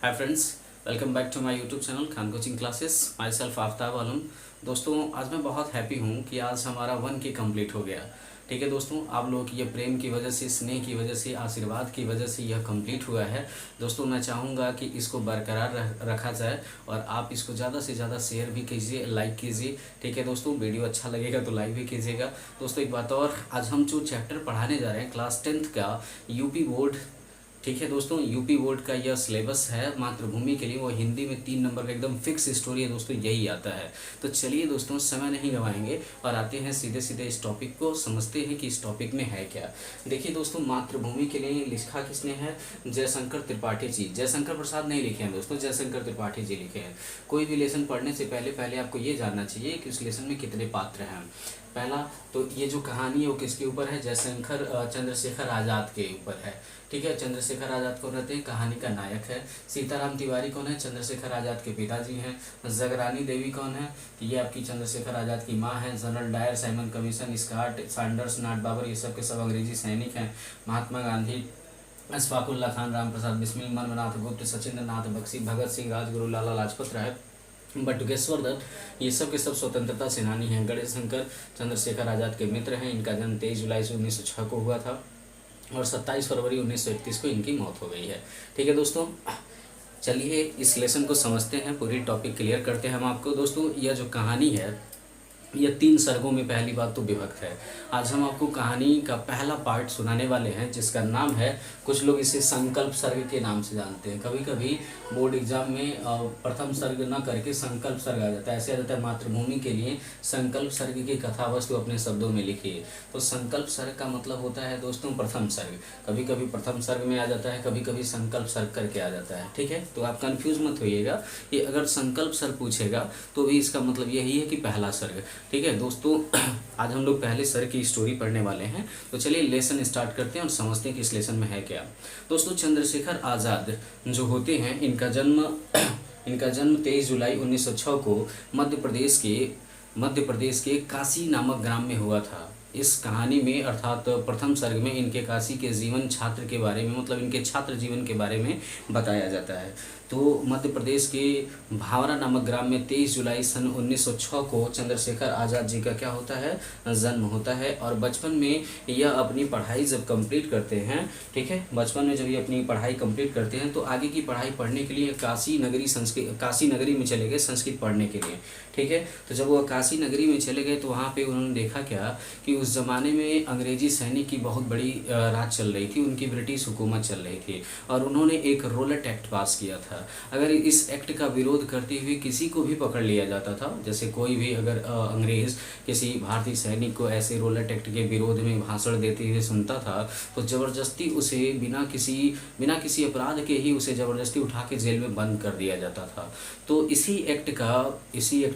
Hi friends, welcome back to my YouTube channel Khan coaching classes. Myself Aftab Alam. दोस्तों, आज मैं बहुत हैप्पी हूँ कि आज हमारा 1K कंप्लीट हो गया। ठीक है दोस्तों, आप लोगों की ये प्रेम की वजह से, स्नेह की वजह से, आशीर्वाद की वजह से यह कंप्लीट हुआ है। दोस्तों, मैं चाहूँगा कि इसको बरकरार रखा जाए और आप इसको ज़्यादा से ज़्यादा शेयर भी कीजिए, लाइक कीजिए। ठीक है दोस्तों, वीडियो अच्छा लगेगा तो लाइक भी कीजिएगा। दोस्तों, एक बात और, आज हम जो चैप्टर पढ़ाने जा रहे हैं क्लास 10th का यूपी बोर्ड। ठीक है दोस्तों, यूपी बोर्ड का यह सिलेबस है मातृभूमि के लिए। वो हिंदी में 3 नंबर का एकदम फिक्स स्टोरी है दोस्तों, यही आता है। तो चलिए दोस्तों, समय नहीं गंवाएंगे और आते हैं सीधे सीधे इस टॉपिक को, समझते हैं कि इस टॉपिक में है क्या। देखिए दोस्तों, मातृभूमि के लिए लिखा किसने है? जयशंकर त्रिपाठी जी। जयशंकर प्रसाद नहीं लिखे हैं दोस्तों, जयशंकर त्रिपाठी जी लिखे हैं। कोई भी लेसन पढ़ने से पहले आपको ये जानना चाहिए कि उस लेसन में कितने पात्र हैं। पहला तो ये जो कहानी है वो किसके ऊपर है? जयशंकर चंद्रशेखर आज़ाद के ऊपर है। ठीक है, चंद्रशेखर आज़ाद कौन रहते हैं? कहानी का नायक है। सीताराम तिवारी कौन है? चंद्रशेखर आज़ाद के पिताजी हैं। जगरानी देवी कौन है? तो ये आपकी चंद्रशेखर आज़ाद की माँ है। General Dyer, Simon Commission, Scott Saunders, नाट बाबर, ये सब के सब अंग्रेजी सैनिक हैं। महात्मा गांधी, अशफाकुल्ला खान, राम प्रसाद बिस्मिल, मनमनाथ गुप्त, सचिंद्र नाथ बख्शी, भगत सिंह, राजगुरु, लाला लाजपत राय, बटुकेश्वर दत्त, ये सब के सब स्वतंत्रता सेनानी हैं। गणेश शंकर चंद्रशेखर आज़ाद के मित्र हैं। इनका जन्म 23 जुलाई 1906 को हुआ था और 27 फरवरी 1931 को इनकी मौत हो गई है। ठीक है दोस्तों, चलिए इस लेसन को समझते हैं, पूरी टॉपिक क्लियर करते हैं हम आपको। दोस्तों, यह जो कहानी है यह 3 सर्गों में पहली बात तो विभक्त है। आज हम आपको कहानी का पहला पार्ट सुनाने वाले हैं जिसका नाम है, कुछ लोग इसे संकल्प सर्ग के नाम से जानते हैं। कभी कभी बोर्ड एग्जाम में प्रथम सर्ग न करके संकल्प सर्ग आ जाता है। ऐसे आ जाता है, मातृभूमि के लिए संकल्प सर्ग की कथा वस्तु अपने शब्दों में लिखिए। तो संकल्प सर्ग का मतलब होता है दोस्तों प्रथम सर्ग। कभी कभी प्रथम सर्ग में आ जाता है, कभी कभी संकल्प सर्ग करके आ जाता है। ठीक है, तो आप कंफ्यूज मत होइएगा कि अगर संकल्प सर्ग पूछेगा तो भी इसका मतलब यही है कि पहला सर्ग। ठीक है दोस्तों, आज हम लोग पहले सर की स्टोरी पढ़ने वाले हैं। तो चलिए लेसन स्टार्ट करते हैं और समझते हैं कि इस लेसन में है क्या। दोस्तों, चंद्रशेखर आज़ाद जो होते हैं, इनका जन्म 23 जुलाई 1906 को मध्य प्रदेश के काशी नामक ग्राम में हुआ था। इस कहानी में अर्थात प्रथम सर्ग में इनके काशी के जीवन छात्र के बारे में, मतलब इनके छात्र जीवन के बारे में बताया जाता है। तो मध्य प्रदेश के भावरा नामक ग्राम में 23 जुलाई सन 1906 को चंद्रशेखर आज़ाद जी का क्या होता है? जन्म होता है। और बचपन में यह अपनी पढ़ाई जब कंप्लीट करते हैं, ठीक है, बचपन में जब ये अपनी पढ़ाई कंप्लीट करते हैं तो आगे की पढ़ाई पढ़ने के लिए काशी नगरी में चले गए संस्कृत पढ़ने के लिए। ठीक है, तो जब वो काशी नगरी में चले गए तो वहाँ पे उन्होंने देखा क्या कि उस ज़माने में अंग्रेजी सैनिक की बहुत बड़ी राज चल रही थी, उनकी ब्रिटिश हुकूमत चल रही थी और उन्होंने एक रोलेट एक्ट पास किया था। अगर इस एक्ट का विरोध करते हुए किसी को भी पकड़ लिया जाता था, जैसे कोई भी अगर अंग्रेज़ किसी भारतीय सैनिक को ऐसे रोलेट एक्ट के विरोध में भाषण देते हुए सुनता था तो ज़बरदस्ती उसे बिना किसी अपराध के ही उसे ज़बरदस्ती उठा के जेल में बंद कर दिया जाता था। तो इसी एक्ट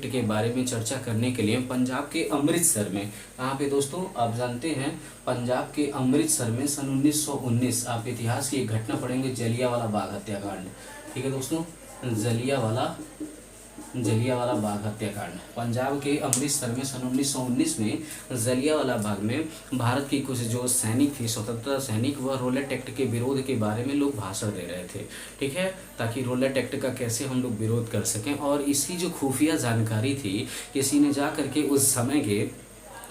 के बारे में चर्चा करने के लिए पंजाब के अमृतसर में, कहाँ पे दोस्तों आप जानते हैं, पंजाब के अमृतसर में सन 1919, आप इतिहास की एक घटना पढ़ेंगे, जलियांवाला बाग हत्याकांड। ठीक है दोस्तों, जलियांवाला बाग हत्याकांड पंजाब के अमृतसर में सन 1919 में जलियांवाला बाग में भारत की कुछ जो सैनिक थी, स्वतंत्रता सैनिक, वह रोलेट एक्ट के विरोध के बारे में लोग भाषण दे रहे थे। ठीक है, ताकि रोलेट एक्ट का कैसे हम लोग विरोध कर सकें। और इसकी जो खुफिया जानकारी थी, किसी ने जा करके उस समय के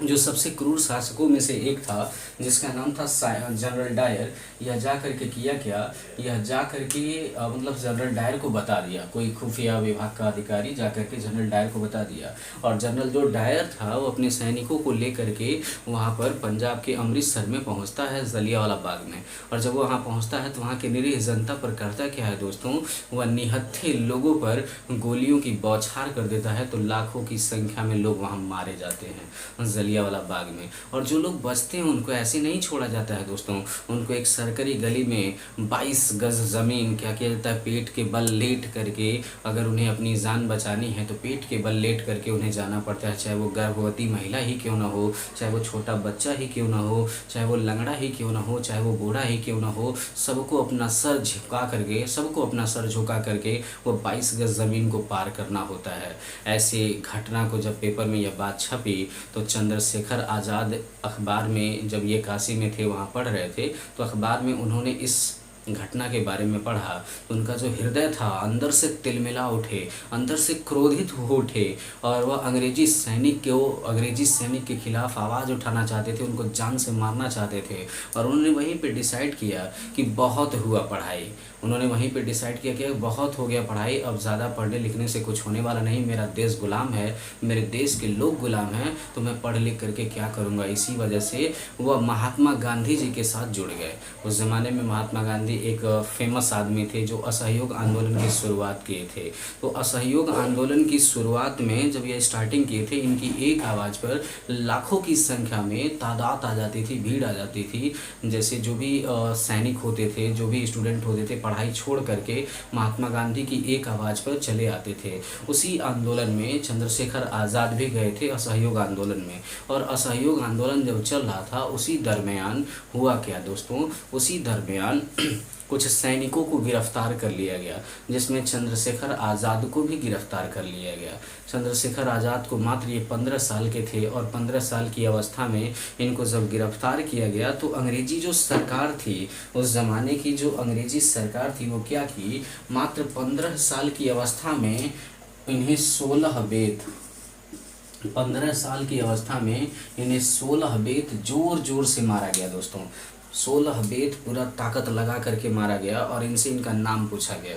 जो सबसे क्रूर शासकों में से एक था जिसका नाम था जनरल डायर, यह जा करके किया क्या, यह जा करके मतलब जनरल डायर को बता दिया, कोई खुफिया विभाग का अधिकारी जा करके जनरल डायर को बता दिया। और जनरल जो डायर था वो अपने सैनिकों को लेकर के वहाँ पर पंजाब के अमृतसर में पहुँचता है, जलियांवाला बाग में। और जब वो वहाँ पहुँचता है तो वहाँ के निरीह जनता पर करता क्या है दोस्तों, वह निहत्थे लोगों पर गोलियों की बौछार कर देता है। तो लाखों की संख्या में लोग वहाँ मारे जाते हैं जलियांवाला बाग में। और जो लोग बचते हैं उनको ऐसे नहीं छोड़ा जाता है दोस्तों, उनको एक सरकारी गली में 22 गज ज़मीन क्या किया जाता है, पेट के बल लेट करके, अगर उन्हें अपनी जान बचानी है तो पेट के बल लेट करके उन्हें जाना पड़ता है। चाहे वो गर्भवती महिला ही क्यों ना हो, चाहे वो छोटा बच्चा ही क्यों ना हो, चाहे वो लंगड़ा ही क्यों ना हो, चाहे वो बूढ़ा ही क्यों ना हो, सबको अपना सर झुका करके वो 22 गज ज़मीन को पार करना होता है। ऐसे घटना को जब पेपर में यह बात छपी तो चंद्रशेखर आज़ाद अखबार में, जब ये काशी में थे वहाँ पढ़ रहे थे, तो अखबार में उन्होंने इस घटना के बारे में पढ़ा तो उनका जो हृदय था अंदर से तिलमिला उठे, अंदर से क्रोधित हो उठे और वह अंग्रेजी सैनिक के खिलाफ आवाज़ उठाना चाहते थे, उनको जान से मारना चाहते थे। और उन्होंने वहीं पे डिसाइड किया कि बहुत हुआ पढ़ाई, उन्होंने वहीं पे डिसाइड किया कि बहुत हो गया पढ़ाई, अब ज़्यादा पढ़ने लिखने से कुछ होने वाला नहीं, मेरा देश गुलाम है, मेरे देश के लोग गुलाम हैं, तो मैं पढ़ लिख करके क्या करूँगा। इसी वजह से वह महात्मा गांधी जी के साथ जुड़ गए। उस ज़माने में महात्मा गांधी एक फेमस आदमी थे जो असहयोग आंदोलन की शुरुआत किए थे। तो असहयोग आंदोलन की शुरुआत में जब ये स्टार्टिंग किए थे, इनकी एक आवाज़ पर लाखों की संख्या में तादाद आ जाती थी, भीड़ आ जाती थी। जैसे जो भी सैनिक होते थे, जो भी स्टूडेंट होते थे, पढ़ाई छोड़ करके महात्मा गांधी की एक आवाज़ पर चले आते थे। उसी आंदोलन में चंद्रशेखर आज़ाद भी गए थे, असहयोग आंदोलन में। और असहयोग आंदोलन जब चल रहा था उसी दरमियान हुआ क्या दोस्तों, उसी दरमियान कुछ सैनिकों को गिरफ्तार कर लिया गया, जिसमें चंद्रशेखर आज़ाद को भी गिरफ्तार कर लिया गया। चंद्रशेखर आज़ाद को मात्र ये 15 साल के थे और 15 साल की अवस्था में इनको जब गिरफ्तार किया गया तो अंग्रेजी जो सरकार थी, उस ज़माने की जो अंग्रेजी सरकार थी, वो क्या की, मात्र 15 साल की अवस्था में इन्हें 15 साल की अवस्था में इन्हें 16 बेत जोर जोर से मारा गया दोस्तों। 16 बेत पूरा ताकत लगा करके मारा गया और इनसे इनका नाम पूछा गया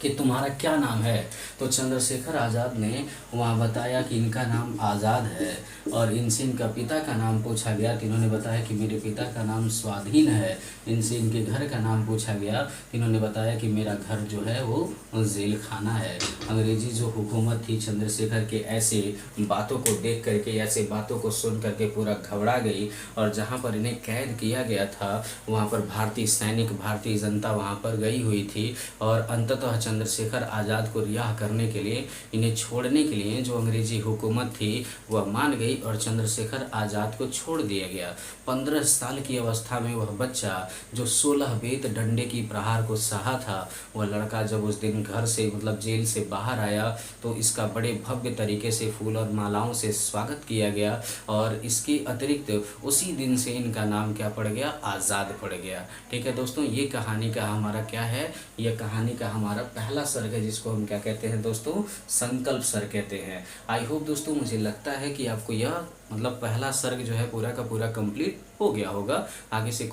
कि तुम्हारा क्या नाम है। तो चंद्रशेखर आज़ाद ने वहाँ बताया कि इनका नाम आज़ाद है। और इनसे इनका पिता का नाम पूछा गया तो इन्होंने बताया कि मेरे पिता का नाम स्वाधीन है। इनसे इनके घर का नाम पूछा गया तो इन्होंने बताया कि मेरा घर जो है वो जेल खाना है। अंग्रेजी जो हुकूमत थी चंद्रशेखर के ऐसे बातों को देख करके, ऐसे बातों को सुन करके पूरा घबरा गई। और जहाँ पर इन्हें कैद किया गया था वहाँ पर भारतीय सैनिक, भारतीय जनता वहाँ पर गई हुई थी। और अंततः चंद्रशेखर आज़ाद को रिहा करने के लिए, इन्हें छोड़ने के लिए जो अंग्रेजी हुकूमत थी वह मान गई और चंद्रशेखर आज़ाद को छोड़ दिया गया। 15 साल की अवस्था में वह बच्चा जो 16 बेत डंडे की प्रहार को सहा था, वह लड़का जब उस दिन घर से मतलब जेल से बाहर आया तो इसका बड़े भव्य तरीके से फूल और मालाओं से स्वागत किया गया। और इसके अतिरिक्त उसी दिन से इनका नाम क्या पड़ गया, आज़ाद पड़ गया। ठीक है दोस्तों, ये कहानी का हमारा क्या है, यह कहानी का हमारा पहला सर्ग है, जिसको हम क्या कहते हैं दोस्तों, संकल्प सर्ग कहते हैं। आई होप दोस्तों, मुझे लगता है कि आपको यह मतलब पहला सर्ग जो है पूरा का पूरा कंप्लीट हो गया होगा। आगे से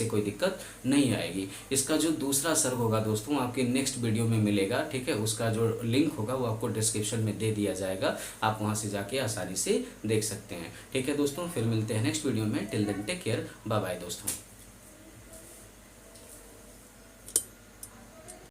कोई दिक्कत नहीं आएगी। इसका जो दूसरा सर्ग होगा दोस्तों आपके नेक्स्ट वीडियो में मिलेगा। ठीक है, उसका जो लिंक होगा वो आपको डिस्क्रिप्शन में दे दिया जाएगा, आप वहां से जाके आसानी से देख सकते हैं। ठीक है दोस्तों, फिर मिलते हैं नेक्स्ट वीडियो में। Till then take care, bye bye दोस्तों।